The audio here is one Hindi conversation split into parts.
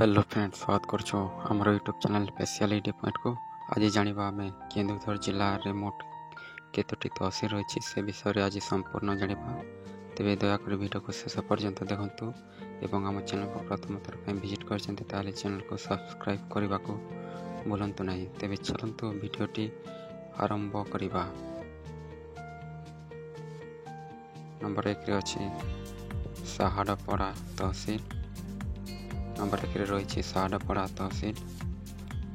हेलो फ्रेंड्स, स्वागत करछु हमर यूट्यूब चैनल स्पेशलिटी पॉइंट को। आज जानिबा आमे केन्दुझर जिला रे मोट केतोटी तहसील रही से विषय आज संपूर्ण जानिबा। तेबे दयाकर वीडियो को शेष पर्यंत देखंतु एवं आम चैनल को प्रथम थर पे विजिट करछन्ते ताले चैनल को सब्सक्राइब करबा को भूलंतु नहीं। तेबे चलंतु वीडियोटी आरंभ करिबा। नंबर 1 रे अछि साहाडपड़ा तहसील। नंबर 1 रे रही साहाडपड़ा तहसील।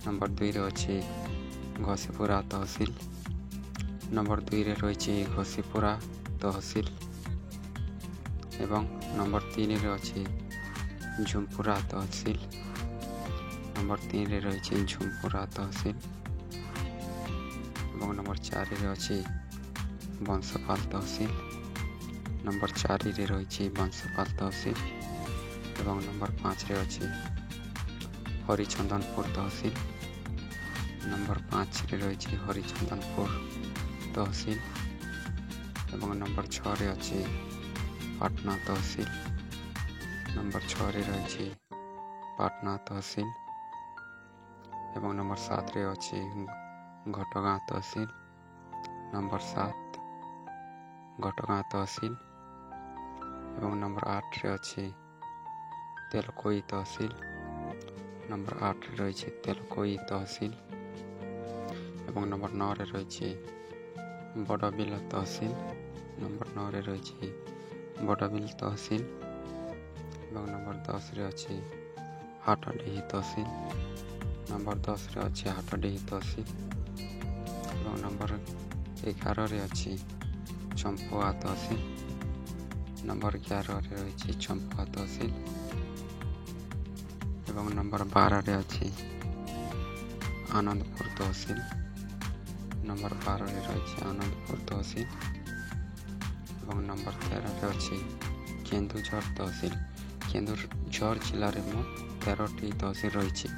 नंबर 2 रे अच्छी घसीपुरा तहसील। नंबर 2 रे रही घसीपुरा तहसील एवं नंबर 3 रे अच्छी झुमपुरा तहसील। नंबर 3 रे रही झुमपुरा तहसील एवं नंबर 4 रे अच्छी बंशपाल तहसील। नंबर 4 रे रही बंशपाल तहसील एवं नंबर 5 रे अच्छी हरिचंदनपुर तहसील। नंबर 5 रे रही हरिचंदनपुर तहसील एवं नंबर 6 रे अच्छी पाटना तहसील। नंबर 6 रे रही पाटना तहसील एवं नंबर 7 रे अच्छी घटगाँ तहसील। नंबर 7 घटगाँ तहसील एवं नंबर 8 रे अच्छी तेलकोई तहसील। नंबर 8 रे रही तेलकोई तहसील एवं नंबर 9 रे रही बड़बिल तहसील। नंबर 9 रे रही बड़बिल तहसील एवं नंबर 10 रे अच्छी हाटडीही तहसील। नंबर 10 रे अच्छी हाटडीही तहसील एवं नंबर 11 रे अच्छी चंपुआ तहसील। नंबर 11 रे रही चंपुआ तहसील एवं नंबर 12 रे अच्छी आनंदपुर तहसील। नंबर 12 रे रही आनंदपुर तहसील एवं नंबर 13 रे अच्छी केन्दुझर तहसील। केन्दुझर जिले में मोट 13टी तहसील रही।